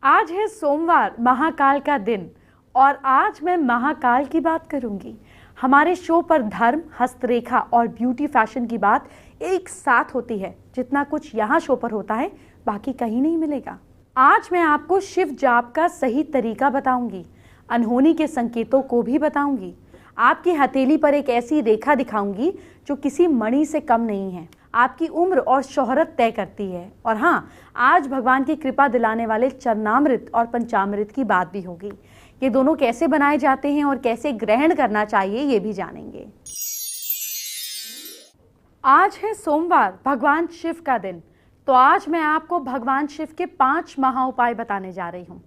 आज है सोमवार, महाकाल का दिन, और आज मैं महाकाल की बात करूंगी। हमारे शो पर धर्म, हस्तरेखा और ब्यूटी फैशन की बात एक साथ होती है। जितना कुछ यहाँ शो पर होता है बाकी कहीं नहीं मिलेगा। आज मैं आपको शिव जाप का सही तरीका बताऊंगी, अनहोनी के संकेतों को भी बताऊंगी। आपकी हथेली पर एक ऐसी रेखा दिखाऊंगी जो किसी मणि से कम नहीं है, आपकी उम्र और शोहरत तय करती है। और हाँ, आज भगवान की कृपा दिलाने वाले चरणामृत और पंचामृत की बात भी होगी। ये दोनों कैसे बनाए जाते हैं और कैसे ग्रहण करना चाहिए ये भी जानेंगे। आज है सोमवार, भगवान शिव का दिन। तो आज मैं आपको भगवान शिव के 5 महा उपाय बताने जा रही हूँ।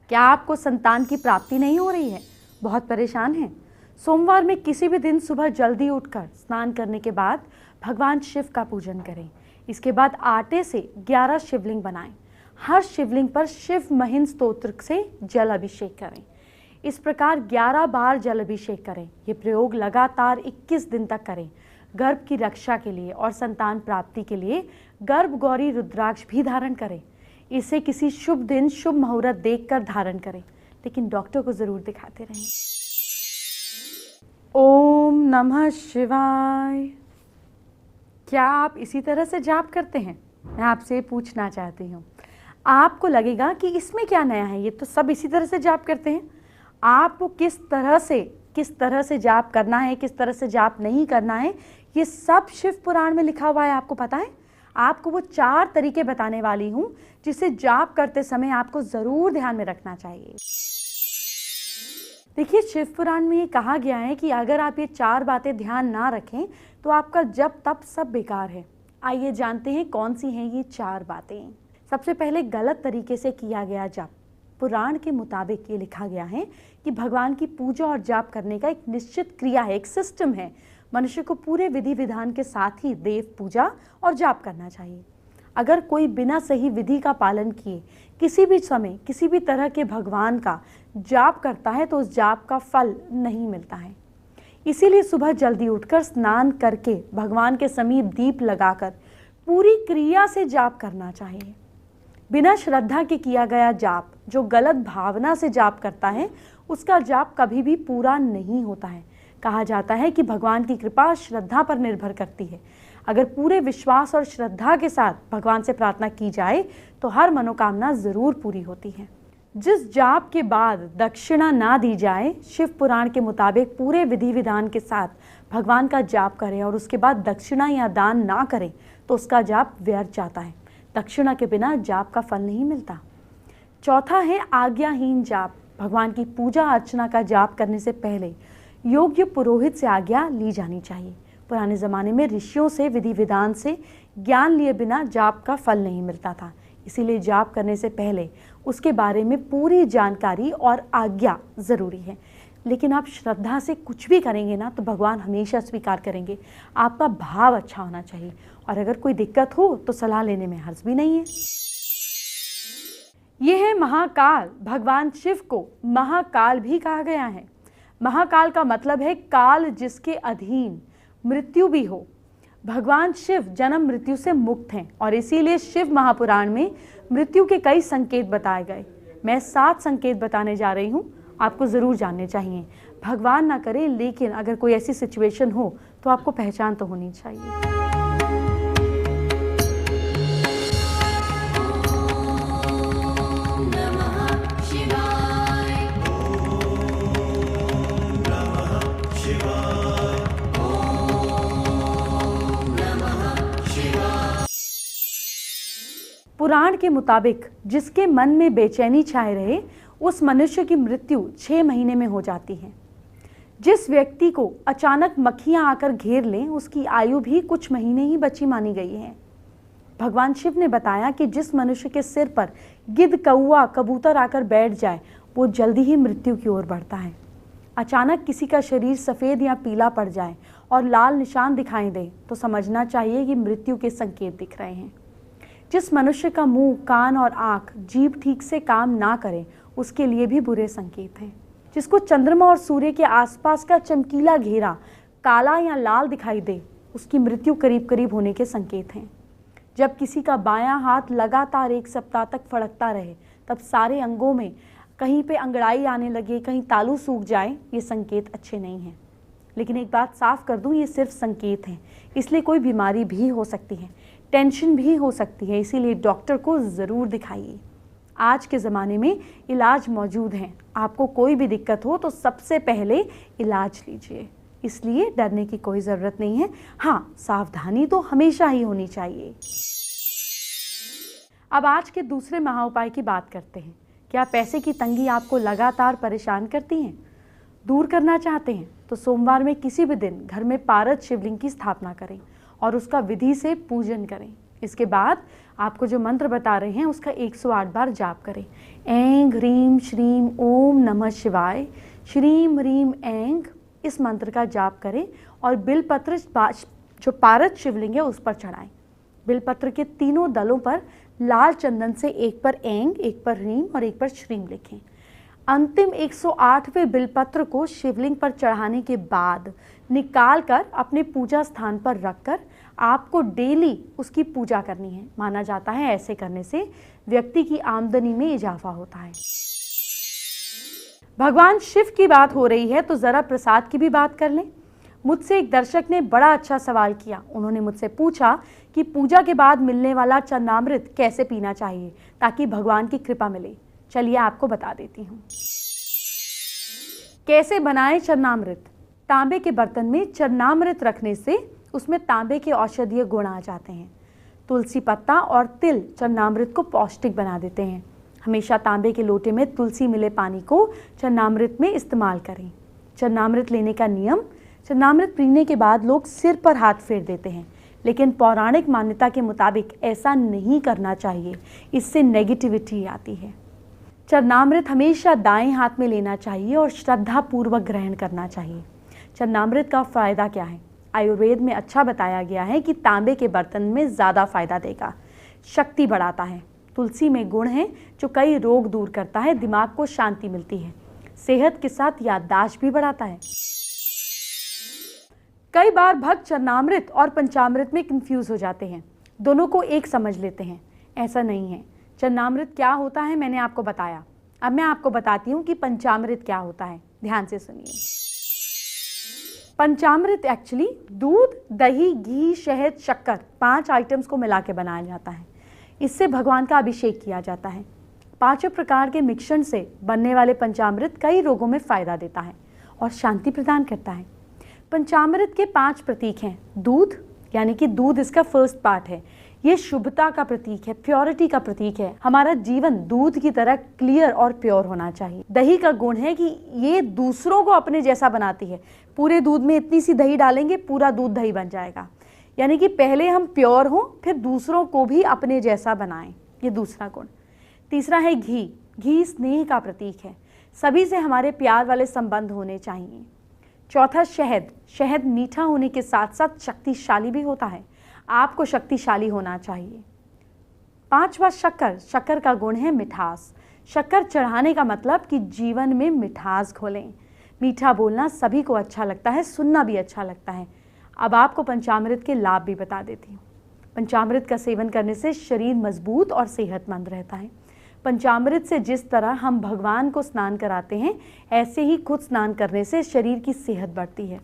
क्या आपको संतान की प्राप्ति नहीं हो रही है, बहुत परेशान हैं? सोमवार में किसी भी दिन सुबह जल्दी उठकर स्नान करने के बाद भगवान शिव का पूजन करें। इसके बाद आटे से 11 शिवलिंग बनाएं। हर शिवलिंग पर शिव महिन स्तोत्र से जल अभिषेक करें। इस प्रकार 11 बार जल अभिषेक करें। ये प्रयोग लगातार 21 दिन तक करें। गर्भ की रक्षा के लिए और संतान प्राप्ति के लिए गर्भ गौरी रुद्राक्ष भी धारण करें। इसे किसी शुभ दिन, शुभ मुहूर्त देखकर धारण करें, लेकिन डॉक्टर को जरूर दिखाते रहें। ओम नमः शिवाय। क्या आप इसी तरह से जाप करते हैं? मैं आपसे पूछना चाहती हूँ। आपको लगेगा कि इसमें क्या नया है, ये तो सब इसी तरह से जाप करते हैं। आपको किस तरह से जाप करना है, किस तरह से जाप नहीं करना है, ये सब शिव पुराण में लिखा हुआ है। आपको पता है? आपको वो 4 तरीके बताने वाली हूँ जिसे जाप करते समय आपको ज़रूर ध्यान में रखना चाहिए। देखिए, शिव पुराण में ये कहा गया है कि अगर आप ये 4 बातें ध्यान ना रखें तो आपका जप तप सब बेकार है। आइए जानते हैं कौन सी हैं ये 4 बातें। सबसे पहले, गलत तरीके से किया गया जप। पुराण के मुताबिक ये लिखा गया है कि भगवान की पूजा और जाप करने का एक निश्चित क्रिया है, एक सिस्टम है। मनुष्य को पूरे विधि विधान के साथ ही देव पूजा और जाप करना चाहिए। अगर कोई बिना सही विधि का पालन किए किसी भी समय किसी भी तरह के भगवान का जाप करता है तो उस जाप का फल नहीं मिलता है। इसीलिए सुबह जल्दी उठकर स्नान करके भगवान के समीप दीप लगाकर पूरी क्रिया से जाप करना चाहिए। बिना श्रद्धा के किया गया जाप, जो गलत भावना से जाप करता है, उसका जाप कभी भी पूरा नहीं होता है। कहा जाता है कि भगवान की कृपा श्रद्धा पर निर्भर करती है। अगर पूरे विश्वास और श्रद्धा के साथ भगवान से प्रार्थना की जाए तो हर मनोकामना जरूर पूरी होती है। जिस जाप के बाद दक्षिणा ना दी जाए, शिव पुराण के मुताबिक पूरे विधि विधान के साथ भगवान का जाप करें और उसके बाद दक्षिणा या दान ना करें तो उसका जाप व्यर्थ जाता है। दक्षिणा के बिना जाप का फल नहीं मिलता। चौथा है आज्ञाहीन जाप। भगवान की पूजा अर्चना का जाप करने से पहले योग्य पुरोहित से आज्ञा ली जानी चाहिए। पुराने ज़माने में ऋषियों से विधि विधान से ज्ञान लिए बिना जाप का फल नहीं मिलता था। इसीलिए जाप करने से पहले उसके बारे में पूरी जानकारी और आज्ञा ज़रूरी है। लेकिन आप श्रद्धा से कुछ भी करेंगे ना तो भगवान हमेशा स्वीकार करेंगे। आपका भाव अच्छा होना चाहिए, और अगर कोई दिक्कत हो तो सलाह लेने में हर्ज भी नहीं है। ये है महाकाल। भगवान शिव को महाकाल भी कहा गया है। महाकाल का मतलब है काल जिसके अधीन मृत्यु भी हो। भगवान शिव जन्म मृत्यु से मुक्त हैं और इसीलिए शिव महापुराण में मृत्यु के कई संकेत बताए गए। मैं 7 संकेत बताने जा रही हूँ, आपको ज़रूर जानने चाहिए। भगवान ना करे, लेकिन अगर कोई ऐसी सिचुएशन हो तो आपको पहचान तो होनी चाहिए। पुराण के मुताबिक जिसके मन में बेचैनी छाए रहे उस मनुष्य की मृत्यु 6 महीने में हो जाती है। जिस व्यक्ति को अचानक मक्खियां आकर घेर लें उसकी आयु भी कुछ महीने ही बची मानी गई है। भगवान शिव ने बताया कि जिस मनुष्य के सिर पर गिद्ध, कौआ, कबूतर आकर बैठ जाए वो जल्दी ही मृत्यु की ओर बढ़ता है। अचानक किसी का शरीर सफ़ेद या पीला पड़ जाए और लाल निशान दिखाई दे तो समझना चाहिए कि मृत्यु के संकेत दिख रहे हैं। जिस मनुष्य का मुंह, कान और आँख, जीभ ठीक से काम ना करें उसके लिए भी बुरे संकेत हैं। जिसको चंद्रमा और सूर्य के आसपास का चमकीला घेरा काला या लाल दिखाई दे उसकी मृत्यु करीब करीब होने के संकेत हैं। जब किसी का बायां हाथ लगातार 1 सप्ताह तक फड़कता रहे तब सारे अंगों में कहीं पे अंगड़ाई आने लगे, कहीं तालू सूख जाए, ये संकेत अच्छे नहीं हैं। लेकिन एक बात साफ कर दूं, ये सिर्फ संकेत हैं, इसलिए कोई बीमारी भी हो सकती है, टेंशन भी हो सकती है, इसीलिए डॉक्टर को ज़रूर दिखाइए। आज के ज़माने में इलाज मौजूद हैं, आपको कोई भी दिक्कत हो तो सबसे पहले इलाज लीजिए, इसलिए डरने की कोई ज़रूरत नहीं है। हाँ, सावधानी तो हमेशा ही होनी चाहिए। अब आज के दूसरे महाउपाय की बात करते हैं। क्या पैसे की तंगी आपको लगातार परेशान करती है? दूर करना चाहते हैं तो सोमवार में किसी भी दिन घर में पारद शिवलिंग की स्थापना करें और उसका विधि से पूजन करें। इसके बाद आपको जो मंत्र बता रहे हैं उसका 108 बार जाप करें। ऐं ह्रीं श्रीं ओम नमः शिवाय, श्रीं ह्रीं ऐं, इस मंत्र का जाप करें और बिलपत्र जो पारद शिवलिंग है उस पर चढ़ाएं। बिलपत्र के तीनों दलों पर लाल चंदन से एक पर ऐं, एक पर ह्रीं और एक पर श्रीं लिखें। अंतिम 108वें बिलपत्र को शिवलिंग पर चढ़ाने के बाद निकाल कर अपने पूजा स्थान पर रखकर आपको डेली उसकी पूजा करनी है। माना जाता है ऐसे करने से व्यक्ति की आमदनी में इजाफा होता है। भगवान शिव की बात हो रही है तो जरा प्रसाद की भी बात कर लें। मुझसे एक दर्शक ने बड़ा अच्छा सवाल किया। उन्होंने मुझसे पूछा कि पूजा के बाद मिलने वाला चरणामृत कैसे पीना चाहिए ताकि भगवान की कृपा मिले। चलिए आपको बता देती हूँ। कैसे बनाएं चरणामृत। तांबे के बर्तन में चरणामृत रखने से उसमें तांबे के औषधीय गुण आ जाते हैं। तुलसी पत्ता और तिल चरणामृत को पौष्टिक बना देते हैं। हमेशा तांबे के लोटे में तुलसी मिले पानी को चरणामृत में इस्तेमाल करें। चरणामृत लेने का नियम। चरणामृत पीने के बाद लोग सिर पर हाथ फेर देते हैं, लेकिन पौराणिक मान्यता के मुताबिक ऐसा नहीं करना चाहिए, इससे नेगेटिविटी आती है। चरणामृत हमेशा दाएं हाथ में लेना चाहिए और श्रद्धापूर्वक ग्रहण करना चाहिए। चरणामृत का फ़ायदा क्या है? आयुर्वेद में अच्छा बताया गया है कि तांबे के बर्तन में ज़्यादा फायदा देगा, शक्ति बढ़ाता है। तुलसी में गुण है जो कई रोग दूर करता है, दिमाग को शांति मिलती है, सेहत के साथ याददाश्त भी बढ़ाता है। कई बार भक्त चरणामृत और पंचामृत में कंफ्यूज हो जाते हैं, दोनों को एक समझ लेते हैं। ऐसा नहीं है। चरणामृत क्या होता है मैंने आपको बताया। अब मैं आपको बताती हूँ कि पंचामृत क्या होता है। ध्यान से सुनिए। पंचामृत एक्चुअली दूध, दही, घी, शहद, शक्कर 5 आइटम्स को मिला के बनाया जाता है। इससे भगवान का अभिषेक किया जाता है। 5 प्रकार के मिश्रण से बनने वाले पंचामृत कई रोगों में फायदा देता है और शांति प्रदान करता है। पंचामृत के 5 प्रतीक हैं। दूध, यानी कि दूध इसका फर्स्ट पार्ट है। ये शुभता का प्रतीक है, प्योरिटी का प्रतीक है। हमारा जीवन दूध की तरह क्लियर और प्योर होना चाहिए। दही का गुण है कि ये दूसरों को अपने जैसा बनाती है। पूरे दूध में इतनी सी दही डालेंगे, पूरा दूध दही बन जाएगा। यानी कि पहले हम प्योर हों, फिर दूसरों को भी अपने जैसा बनाएं। ये दूसरा गुण। तीसरा है घी। घी स्नेह का प्रतीक है। सभी से हमारे प्यार वाले संबंध होने चाहिए। चौथा शहद। शहद मीठा होने के साथ साथ शक्तिशाली भी होता है। आपको शक्तिशाली होना चाहिए। 5वां शक्कर। शक्कर का गुण है मिठास। शक्कर चढ़ाने का मतलब कि जीवन में मिठास घोलें। मीठा बोलना सभी को अच्छा लगता है, सुनना भी अच्छा लगता है। अब आपको पंचामृत के लाभ भी बता देती हूँ। पंचामृत का सेवन करने से शरीर मजबूत और सेहतमंद रहता है। पंचामृत से जिस तरह हम भगवान को स्नान कराते हैं, ऐसे ही खुद स्नान करने से शरीर की सेहत बढ़ती है।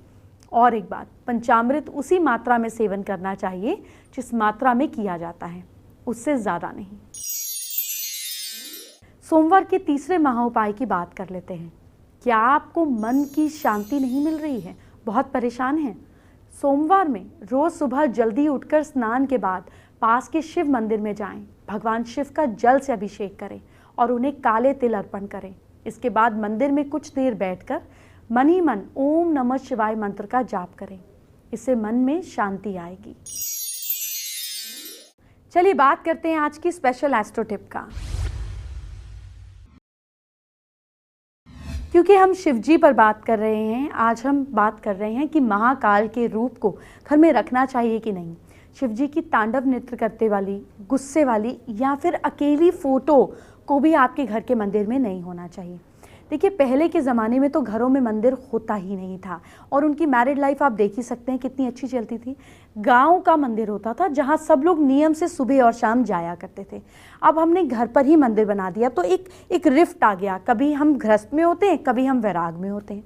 और एक बात, पंचामृत उसी मात्रा में सेवन करना चाहिए जिस मात्रा में किया जाता है, उससे ज़्यादा नहीं। सोमवार के तीसरे महाउपाय की बात कर लेते हैं। क्या आपको मन की शांति नहीं मिल रही है? बहुत परेशान हैं? सोमवार में रोज़ सुबह जल्दी उठकर स्नान के बाद पास के शिव मंदिर में जाएं, भगवान शिव का जल से अभिषेक करें और उन्हें काले तिल अर्पण करें। इसके बाद मंदिर में कुछ देर बैठकर मन ही मन ओम नमः शिवाय मंत्र का जाप करें। इससे मन में शांति आएगी। चलिए बात करते हैं आज की स्पेशल एस्ट्रो टिप का। क्योंकि हम शिवजी पर बात कर रहे हैं, आज हम बात कर रहे हैं कि महाकाल के रूप को घर में रखना चाहिए कि नहीं। शिवजी की तांडव नृत्य करते वाली, गुस्से वाली या फिर अकेली फोटो को भी आपके घर के मंदिर में नहीं होना चाहिए। देखिए, पहले के ज़माने में तो घरों में मंदिर होता ही नहीं था और उनकी मैरिड लाइफ आप देख ही सकते हैं कितनी अच्छी चलती थी। गांव का मंदिर होता था जहां सब लोग नियम से सुबह और शाम जाया करते थे। अब हमने घर पर ही मंदिर बना दिया तो एक रिफ्ट आ गया, कभी हम गृहस्थ में होते हैं, कभी हम वैराग में होते हैं।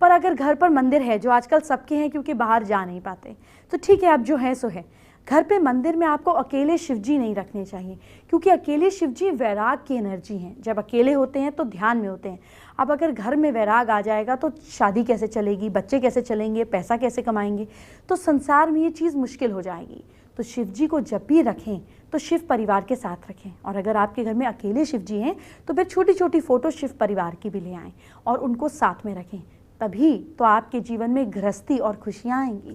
पर अगर घर पर मंदिर है, जो आजकल सबके हैं क्योंकि बाहर जा नहीं पाते, तो ठीक है, अब जो है सो है। घर पे मंदिर में आपको अकेले शिवजी नहीं रखने चाहिए, क्योंकि अकेले शिवजी वैराग की एनर्जी हैं। जब अकेले होते हैं तो ध्यान में होते हैं। अब अगर घर में वैराग आ जाएगा तो शादी कैसे चलेगी, बच्चे कैसे चलेंगे, पैसा कैसे कमाएंगे, तो संसार में ये चीज़ मुश्किल हो जाएगी। तो शिवजी को जब भी रखें तो शिव परिवार के साथ रखें। और अगर आपके घर में अकेले शिवजी हैं तो फिर छोटी छोटी फोटो शिव परिवार की भी ले आएँ और उनको साथ में रखें, तभी तो आपके जीवन में गृहस्थी और खुशियाँ आएंगी।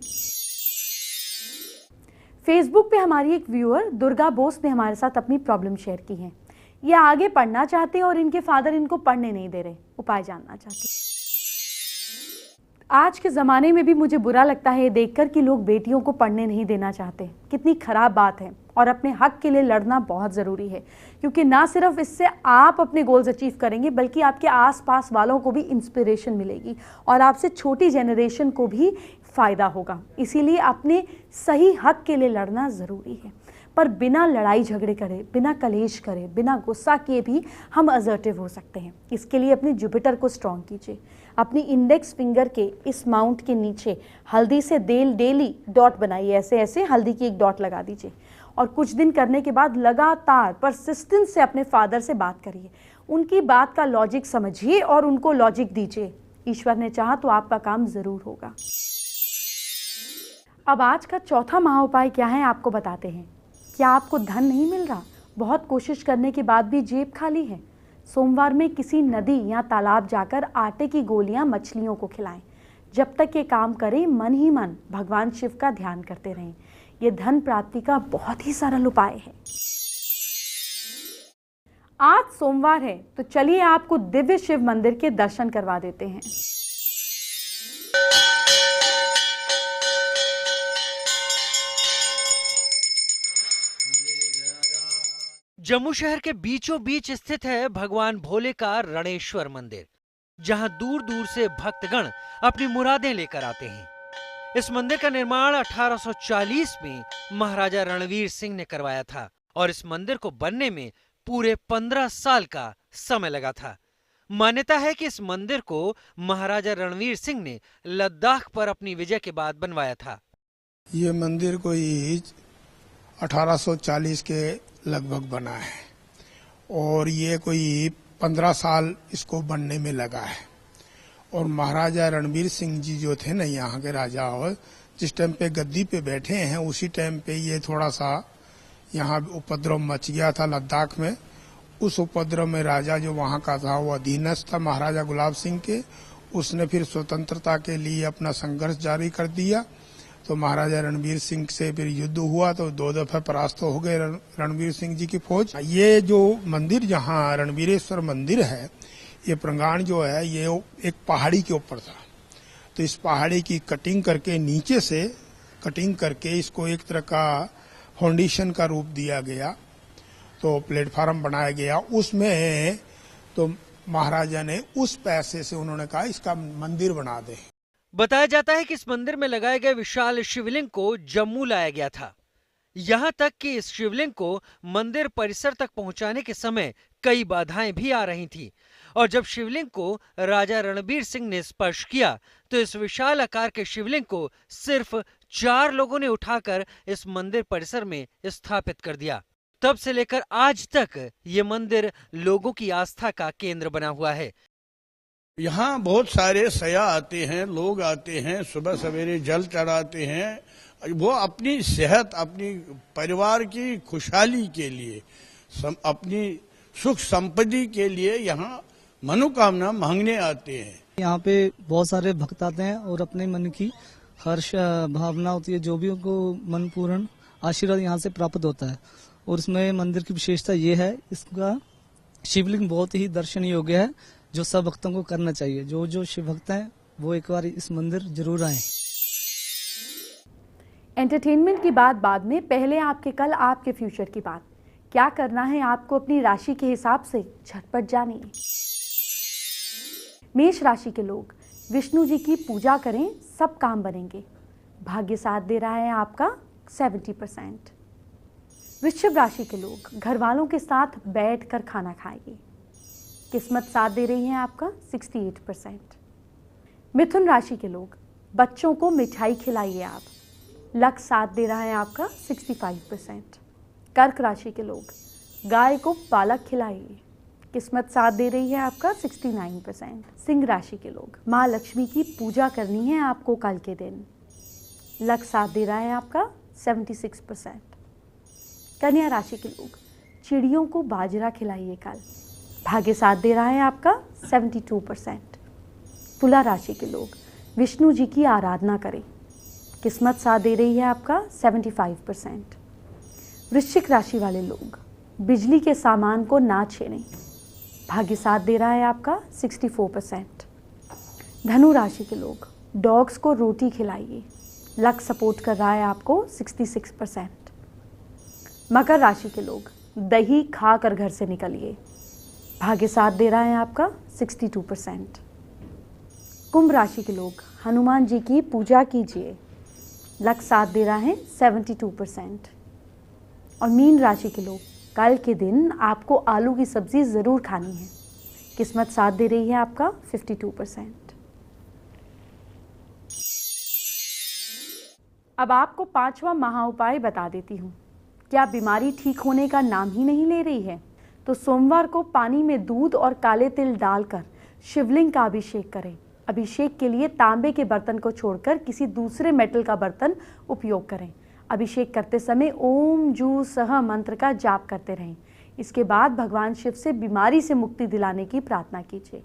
फेसबुक पे हमारी एक व्यूअर दुर्गा बोस ने हमारे साथ अपनी प्रॉब्लम शेयर की है। ये आगे पढ़ना चाहते हैं और इनके फादर इनको पढ़ने नहीं दे रहे, उपाय जानना चाहते हैं। आज के ज़माने में भी मुझे बुरा लगता है देखकर कि लोग बेटियों को पढ़ने नहीं देना चाहते। कितनी खराब बात है। और अपने हक के लिए लड़ना बहुत ज़रूरी है, क्योंकि ना सिर्फ इससे आप अपने गोल्स अचीव करेंगे बल्कि आपके आसपास वालों को भी इंस्पिरेशन मिलेगी और आपसे छोटी जेनरेशन को भी फ़ायदा होगा। इसीलिए अपने सही हक के लिए लड़ना ज़रूरी है, पर बिना लड़ाई झगड़े करे, बिना कलेश करे, बिना गुस्सा किए भी हम असर्टिव हो सकते हैं। इसके लिए अपने जुपिटर को स्ट्रॉन्ग कीजिए। अपनी इंडेक्स फिंगर के इस माउंट के नीचे हल्दी से डेली डॉट बनाइए, ऐसे ऐसे हल्दी की एक डॉट लगा दीजिए और कुछ दिन करने के बाद लगातार परसिस्टेंस से अपने फादर से बात करिए। उनकी बात का लॉजिक समझिए और उनको लॉजिक दीजिए। ईश्वर ने चाहा तो आपका काम ज़रूर होगा। अब आज का चौथा महाउपाय क्या है आपको बताते हैं। क्या आपको धन नहीं मिल रहा? बहुत कोशिश करने के बाद भी जेब खाली है? सोमवार में किसी नदी या तालाब जाकर आटे की गोलियां मछलियों को खिलाएं। जब तक ये काम करें मन ही मन भगवान शिव का ध्यान करते रहें। ये धन प्राप्ति का बहुत ही सरल उपाय है। आज सोमवार है तो चलिए आपको दिव्य शिव मंदिर के दर्शन करवा देते हैं। जम्मू शहर के बीचों बीच स्थित है भगवान भोले का रणेश्वर मंदिर, जहां दूर दूर से भक्तगण अपनी मुरादें लेकर आते हैं। इस मंदिर का निर्माण 1840 में महाराजा रणवीर सिंह ने करवाया था और इस मंदिर को बनने में पूरे 15 साल का समय लगा था। मान्यता है कि इस मंदिर को महाराजा रणवीर सिंह ने लद्दाख पर अपनी विजय के बाद बनवाया था। ये मंदिर कोई 1840 के लगभग बना है और ये कोई 15 साल इसको बनने में लगा है। और महाराजा रणवीर सिंह जी जो थे ना यहाँ के राजा, और जिस टाइम पे गद्दी पे बैठे हैं उसी टाइम पे ये थोड़ा सा यहाँ उपद्रव मच गया था लद्दाख में। उस उपद्रव में राजा जो वहाँ का था वो अधीनस्थ था महाराजा गुलाब सिंह के। उसने फिर स्वतंत्रता के लिए अपना संघर्ष जारी कर दिया। तो महाराजा रणवीर सिंह से फिर युद्ध हुआ तो 2 दफे परास्त हो गए रणवीर सिंह जी की फौज। ये जो मंदिर जहाँ रणवीरेश्वर मंदिर है, ये प्रांगण जो है ये एक पहाड़ी के ऊपर था। तो इस पहाड़ी की कटिंग करके नीचे से कटिंग करके इसको एक तरह का फाउंडेशन का रूप दिया गया, तो प्लेटफार्म बनाया गया। उसमें तो महाराजा ने उस पैसे से उन्होंने कहा इसका मंदिर बना दे। बताया जाता है कि इस मंदिर में लगाए गए विशाल शिवलिंग को जम्मू लाया गया था। यहाँ तक कि इस शिवलिंग को मंदिर परिसर तक पहुंचाने के समय कई बाधाएं भी आ रही थी और जब शिवलिंग को राजा रणबीर सिंह ने स्पर्श किया तो इस विशाल आकार के शिवलिंग को सिर्फ 4 लोगों ने उठाकर इस मंदिर परिसर में स्थापित कर दिया। तब से लेकर आज तक ये मंदिर लोगों की आस्था का केंद्र बना हुआ है। यहाँ बहुत सारे सया आते हैं, लोग आते हैं, सुबह सवेरे जल चढ़ाते हैं। वो अपनी सेहत, अपनी परिवार की खुशहाली के लिए, अपनी सुख संपत्ति के लिए यहाँ मनोकामना मांगने आते हैं। यहाँ पे बहुत सारे भक्त आते हैं और अपने मन की हर्ष भावना होती है, जो भी उनको मन पूर्ण आशीर्वाद यहाँ से प्राप्त होता है। और इसमें मंदिर की विशेषता ये है, इसका शिवलिंग बहुत ही दर्शन योग्य है, जो सब भक्तों को करना चाहिए। जो शिव भक्त हैं वो एक बार इस मंदिर जरूर आए। एंटरटेनमेंट की बात बाद में, पहले आपके कल आपके फ्यूचर की बात। क्या करना है आपको अपनी राशि के हिसाब से, झटपट जानिए। मेष राशि के लोग विष्णु जी की पूजा करें, सब काम बनेंगे। भाग्य साथ दे रहा है आपका 70%। वृश्चिक राशि के लोग घर वालों के साथ बैठकर खाना खाएंगे। किस्मत साथ दे रही है आपका 68%। मिथुन राशि के लोग बच्चों को मिठाई खिलाइए आप, लक साथ दे रहा है आपका 65%। कर्क राशि के लोग गाय को पालक खिलाइए, किस्मत साथ दे रही है आपका 69%। सिंह राशि के लोग माँ लक्ष्मी की पूजा करनी है आपको कल के दिन, लक साथ दे रहा है आपका 76%। कन्या राशि के लोग चिड़ियों को बाजरा खिलाइए कल, भाग्य साथ दे रहा है आपका 72%। तुला राशि के लोग विष्णु जी की आराधना करें, किस्मत साथ दे रही है आपका 75%। वृश्चिक राशि वाले लोग बिजली के सामान को ना छेड़ें, भाग्य साथ दे रहा है आपका 64%। धनु राशि के लोग डॉग्स को रोटी खिलाइए, लक सपोर्ट कर रहा है आपको 66%। मकर राशि के लोग दही खाकर घर से निकलिए, भाग्य साथ दे रहा है आपका 62%। कुंभ राशि के लोग हनुमान जी की पूजा कीजिए, लक साथ दे रहा है 72%। और मीन राशि के लोग कल के दिन आपको आलू की सब्जी ज़रूर खानी है, किस्मत साथ दे रही है आपका 52%। अब आपको 5वां महाउपाय बता देती हूँ। क्या बीमारी ठीक होने का नाम ही नहीं ले रही है तो सोमवार को पानी में दूध और काले तिल डालकर शिवलिंग का अभिषेक करें। अभिषेक के लिए तांबे के बर्तन को छोड़कर किसी दूसरे मेटल का बर्तन उपयोग करें। अभिषेक करते समय ओम जू सह मंत्र का जाप करते रहें। इसके बाद भगवान शिव से बीमारी से मुक्ति दिलाने की प्रार्थना कीजिए।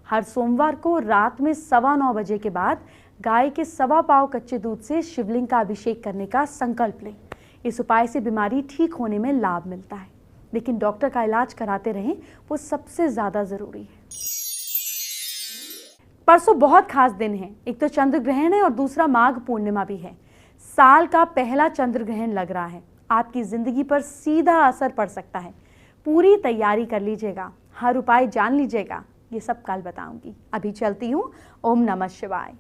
हर सोमवार को रात में 9:15 बजे के बाद गाय के 1.25 पाव कच्चे दूध से शिवलिंग का अभिषेक करने का संकल्प लें। इस उपाय से बीमारी ठीक होने में लाभ मिलता है, लेकिन डॉक्टर का इलाज कराते रहें, वो सबसे ज़्यादा ज़रूरी है। परसों बहुत खास दिन है, एक तो चंद्र ग्रहण है और दूसरा माघ पूर्णिमा भी है। साल का पहला चंद्र ग्रहण लग रहा है, आपकी ज़िंदगी पर सीधा असर पड़ सकता है। पूरी तैयारी कर लीजिएगा, हर उपाय जान लीजिएगा। ये सब कल बताऊंगी। अभी चलती हूँ। ओम नमः शिवाय।